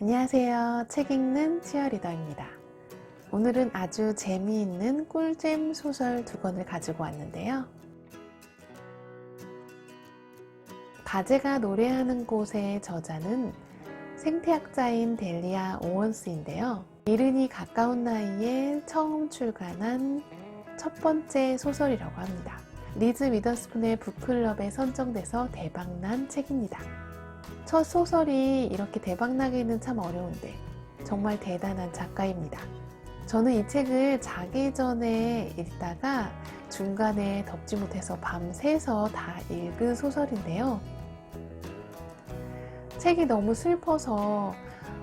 안녕하세요. 책 읽는 치어리더입니다. 오늘은 아주 재미있는 꿀잼 소설 두 권을 가지고 왔는데요. 가제가 노래하는 곳의 저자는 생태학자인 델리아 오원스인데요. 이른이 가까운 나이에 처음 출간한 첫 번째 소설이라고 합니다. 리즈 위더스푼의 북클럽에 선정돼서 대박난 책입니다. 첫 소설이 이렇게 대박나기는 참 어려운데 정말 대단한 작가입니다. 저는 이 책을 자기 전에 읽다가 중간에 덮지 못해서 밤새서 다 읽은 소설인데요. 책이 너무 슬퍼서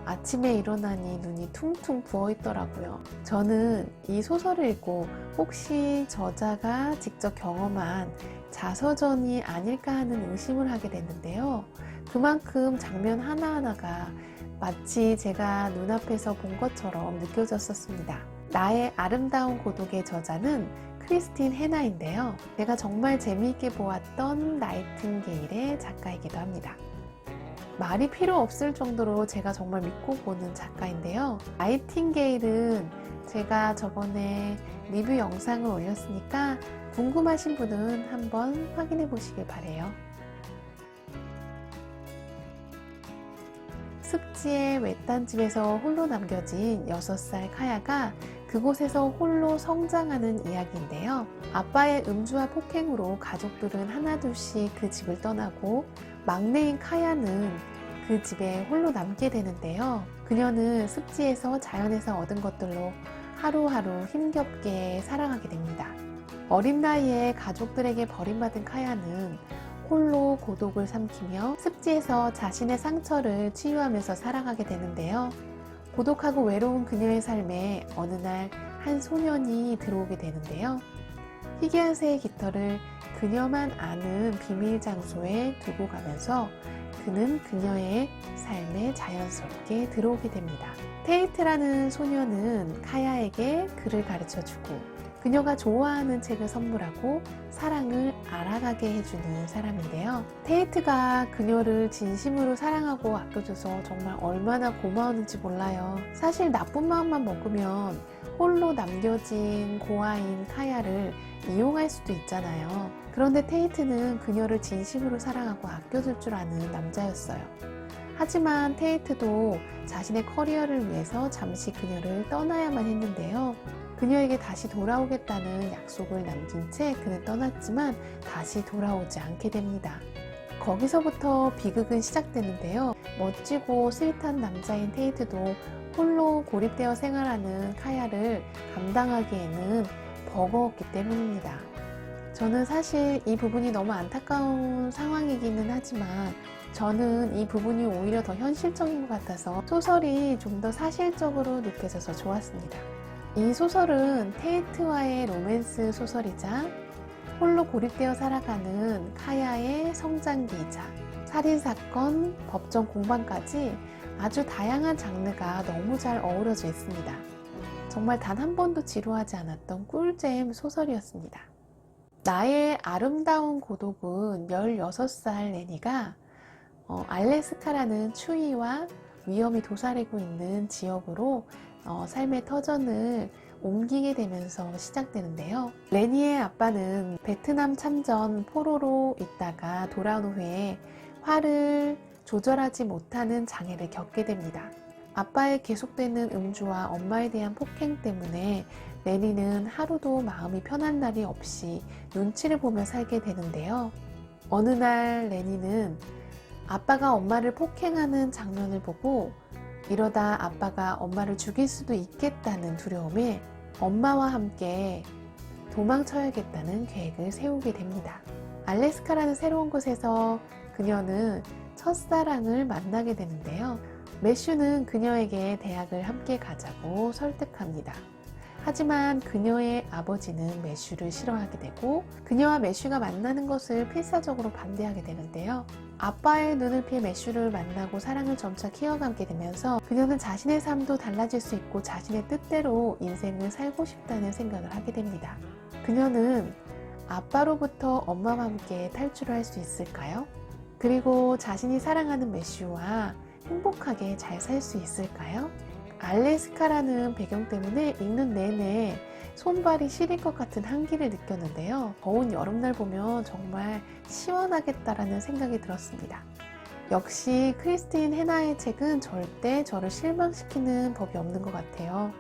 아침에 일어나니 눈이 퉁퉁 부어 있더라고요. 저는 이 소설을 읽고 혹시 저자가 직접 경험한 자서전이 아닐까 하는 의심을 하게 됐는데요. 그만큼 장면 하나하나가 마치 제가 눈앞에서 본 것처럼 느껴졌었습니다. 나의 아름다운 고독의 저자는 크리스틴 해나인데요. 제가 정말 재미있게 보았던 나이팅게일의 작가이기도 합니다. 말이 필요 없을 정도로 제가 정말 믿고 보는 작가인데요. 나이팅게일은 제가 저번에 리뷰 영상을 올렸으니까 궁금하신 분은 한번 확인해 보시길 바래요. 습지의 외딴 집에서 홀로 남겨진 6살 카야가 그곳에서 홀로 성장하는 이야기인데요. 아빠의 음주와 폭행으로 가족들은 하나둘씩 그 집을 떠나고 막내인 카야는 그 집에 홀로 남게 되는데요. 그녀는 습지에서 자연에서 얻은 것들로 하루하루 힘겹게 살아가게 됩니다. 어린 나이에 가족들에게 버림받은 카야는 홀로 고독을 삼키며 습지에서 자신의 상처를 치유하면서 살아가게 되는데요. 고독하고 외로운 그녀의 삶에 어느 날 한 소년이 들어오게 되는데요. 희귀한 새의 깃털을 그녀만 아는 비밀 장소에 두고 가면서 그는 그녀의 삶에 자연스럽게 들어오게 됩니다. 테이트라는 소녀는 카야에게 글을 가르쳐주고 그녀가 좋아하는 책을 선물하고 사랑을 알아가게 해주는 사람인데요. 테이트가 그녀를 진심으로 사랑하고 아껴줘서 정말 얼마나 고마웠는지 몰라요. 사실 나쁜 마음만 먹으면 홀로 남겨진 고아인 카야를 이용할 수도 있잖아요. 그런데 테이트는 그녀를 진심으로 사랑하고 아껴줄 줄 아는 남자였어요. 하지만 테이트도 자신의 커리어를 위해서 잠시 그녀를 떠나야만 했는데요. 그녀에게 다시 돌아오겠다는 약속을 남긴 채 그는 떠났지만 다시 돌아오지 않게 됩니다. 거기서부터 비극은 시작되는데요. 멋지고 스윗한 남자인 테이트도 홀로 고립되어 생활하는 카야를 감당하기에는 버거웠기 때문입니다. 저는 사실 이 부분이 너무 안타까운 상황이기는 하지만 저는 이 부분이 오히려 더 현실적인 것 같아서 소설이 좀 더 사실적으로 느껴져서 좋았습니다. 이 소설은 테이트와의 로맨스 소설이자 홀로 고립되어 살아가는 카야의 성장기이자 살인사건, 법정 공방까지 아주 다양한 장르가 너무 잘 어우러져 있습니다. 정말 단 한 번도 지루하지 않았던 꿀잼 소설이었습니다. 나의 아름다운 고독은 16살 레니가 알래스카라는 추위와 위험이 도사리고 있는 지역으로 삶의 터전을 옮기게 되면서 시작되는데요. 레니의 아빠는 베트남 참전 포로로 있다가 돌아온 후에 화를 조절하지 못하는 장애를 겪게 됩니다. 아빠의 계속되는 음주와 엄마에 대한 폭행 때문에 레니는 하루도 마음이 편한 날이 없이 눈치를 보며 살게 되는데요. 어느 날 레니는 아빠가 엄마를 폭행하는 장면을 보고 이러다 아빠가 엄마를 죽일 수도 있겠다는 두려움에 엄마와 함께 도망쳐야겠다는 계획을 세우게 됩니다. 알래스카라는 새로운 곳에서 그녀는 첫사랑을 만나게 되는데요. 매슈는 그녀에게 대학을 함께 가자고 설득합니다. 하지만 그녀의 아버지는 매슈를 싫어하게 되고 그녀와 매슈가 만나는 것을 필사적으로 반대하게 되는데요. 아빠의 눈을 피해 매슈를 만나고 사랑을 점차 키워가게 되면서 그녀는 자신의 삶도 달라질 수 있고 자신의 뜻대로 인생을 살고 싶다는 생각을 하게 됩니다. 그녀는 아빠로부터 엄마와 함께 탈출을 할 수 있을까요? 그리고 자신이 사랑하는 매슈와 행복하게 잘 살 수 있을까요? 알래스카라는 배경 때문에 읽는 내내 손발이 시릴 것 같은 한기를 느꼈는데요. 더운 여름날 보면 정말 시원하겠다라는 생각이 들었습니다. 역시 크리스틴 해나의 책은 절대 저를 실망시키는 법이 없는 것 같아요.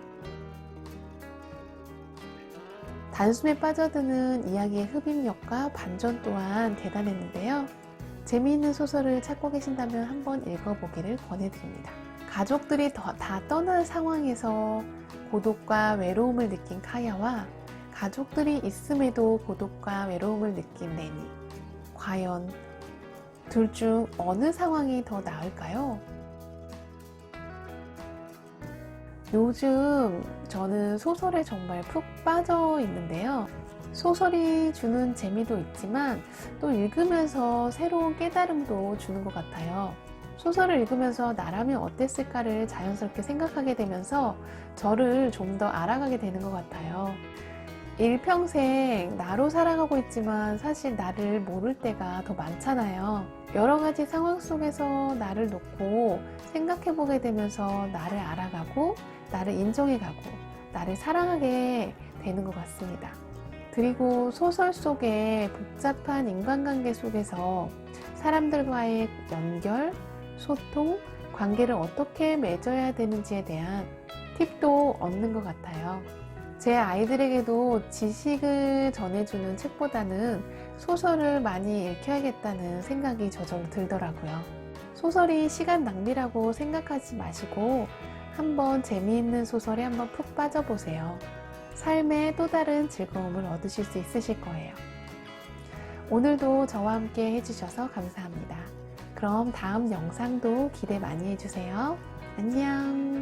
단숨에 빠져드는 이야기의 흡입력과 반전 또한 대단했는데요. 재미있는 소설을 찾고 계신다면 한번 읽어보기를 권해드립니다. 가족들이 다 떠난 상황에서 고독과 외로움을 느낀 카야와 가족들이 있음에도 고독과 외로움을 느낀 레니. 과연 둘 중 어느 상황이 더 나을까요? 요즘 저는 소설에 정말 푹 빠져 있는데요. 소설이 주는 재미도 있지만 또 읽으면서 새로운 깨달음도 주는 것 같아요. 소설을 읽으면서 나라면 어땠을까를 자연스럽게 생각하게 되면서 저를 좀 더 알아가게 되는 것 같아요. 일평생 나로 살아가고 있지만 사실 나를 모를 때가 더 많잖아요. 여러 가지 상황 속에서 나를 놓고 생각해 보게 되면서 나를 알아가고 나를 인정해가고 나를 사랑하게 되는 것 같습니다. 그리고 소설 속의 복잡한 인간관계 속에서 사람들과의 연결, 소통, 관계를 어떻게 맺어야 되는지에 대한 팁도 얻는 것 같아요. 제 아이들에게도 지식을 전해주는 책보다는 소설을 많이 읽혀야겠다는 생각이 저절로 들더라고요. 소설이 시간 낭비라고 생각하지 마시고 한번 재미있는 소설에 한번 푹 빠져보세요. 삶의 또 다른 즐거움을 얻으실 수 있으실 거예요. 오늘도 저와 함께 해주셔서 감사합니다. 그럼 다음 영상도 기대 많이 해주세요. 안녕.